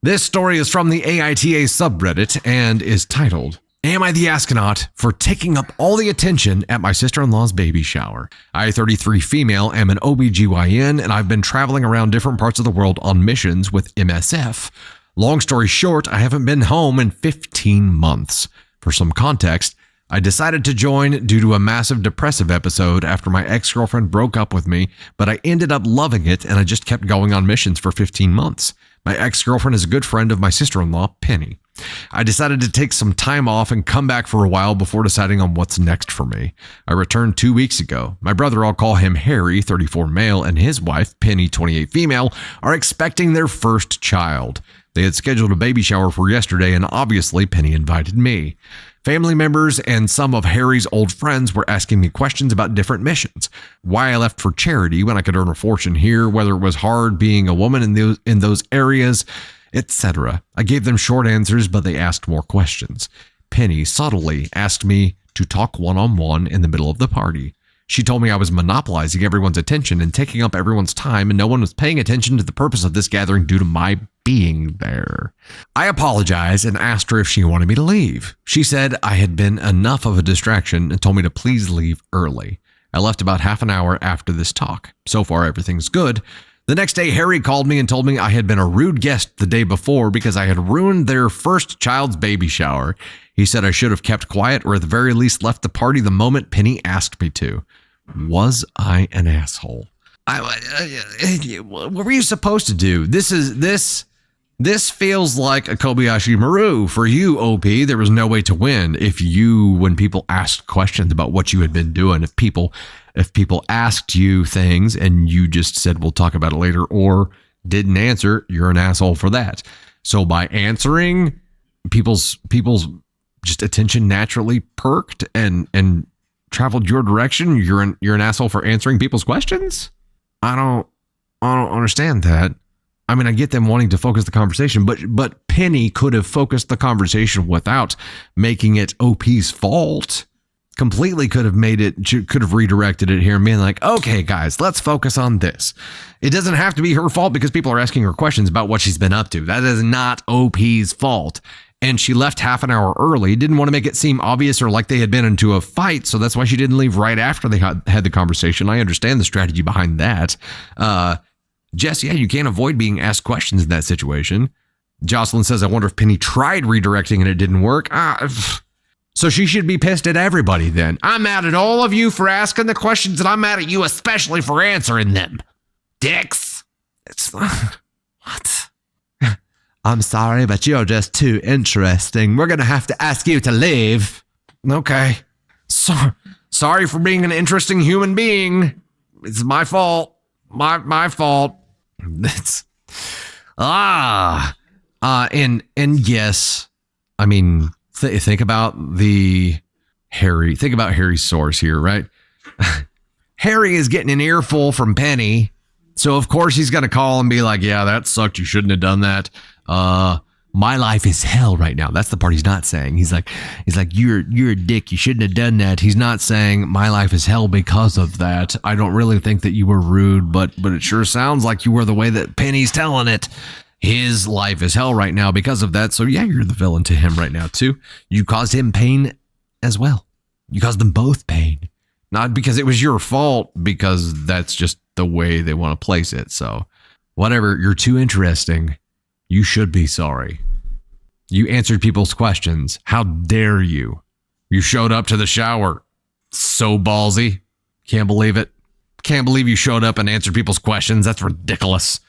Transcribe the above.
This story is from the AITA subreddit and is titled, Am I the Astronaut for Taking Up All the Attention at My Sister-in-Law's Baby Shower? I, 33 female, am an OBGYN, and I've been traveling around different parts of the world on missions with MSF. Long story short, I haven't been home in 15 months. For some context, I decided to join due to a massive depressive episode after my ex-girlfriend broke up with me, but I ended up loving it and I just kept going on missions for 15 months. My ex-girlfriend is a good friend of my sister-in-law, Penny. I decided to take some time off and come back for a while before deciding on what's next for me. I returned 2 weeks ago. My brother, I'll call him Harry, 34 male, and his wife, Penny, 28 female, are expecting their first child. They had scheduled a baby shower for yesterday, and obviously Penny invited me. Family members and some of Harry's old friends were asking me questions about different missions, why I left for charity when I could earn a fortune here, whether it was hard being a woman in those areas, etc. I gave them short answers, but they asked more questions. Penny subtly asked me to talk one-on-one in the middle of the party. She told me I was monopolizing everyone's attention and taking up everyone's time, and no one was paying attention to the purpose of this gathering due to my being there. I apologized and asked her if she wanted me to leave. She said I had been enough of a distraction and told me to please leave early. I left about half an hour after this talk. So far, everything's good. The next day, Harry called me and told me I had been a rude guest the day before because I had ruined their first child's baby shower. He said I should have kept quiet or at the very least left the party the moment Penny asked me to. Was I an asshole? What were you supposed to do? This feels like a Kobayashi Maru. For you, OP, there was no way to win. When people asked questions about what you had been doing, if people asked you things and you just said, we'll talk about it later, or didn't answer, you're an asshole for that. So by answering, people's just attention naturally perked and traveled your direction. You're an asshole for answering people's questions? I don't understand that. I mean, I get them wanting to focus the conversation, but Penny could have focused the conversation without making it OP's fault. Completely could have redirected it here and being like, okay, guys, let's focus on this. It doesn't have to be her fault because people are asking her questions about what she's been up to. That is not OP's fault. And she left half an hour early, didn't want to make it seem obvious or like they had been into a fight, so that's why she didn't leave right after they had the conversation. I understand the strategy behind that. Jess, yeah, you can't avoid being asked questions in that situation. Jocelyn says, I wonder if Penny tried redirecting and it didn't work. So she should be pissed at everybody then. I'm mad at all of you for asking the questions, and I'm mad at you especially for answering them. Dicks. It's what? I'm sorry, but you're just too interesting. We're going to have to ask you to leave. Okay. Sorry for being an interesting human being. It's my fault. My fault. It's and yes, I mean, think about Harry's source here, right? Harry is getting an earful from Penny. So of course he's going to call and be like, yeah, that sucked. You shouldn't have done that. My life is hell right now. That's the part he's not saying. He's like, you're a dick. You shouldn't have done that. He's not saying my life is hell because of that. I don't really think that you were rude, but it sure sounds like you were the way that Penny's telling it. His life is hell right now because of that. So yeah, you're the villain to him right now too. You caused him pain as well. You caused them both pain. Not because it was your fault, because that's just the way they want to place it. So whatever, you're too interesting. You should be sorry. You answered people's questions. How dare you? You showed up to the shower. So ballsy. Can't believe it. Can't believe you showed up and answered people's questions. That's ridiculous.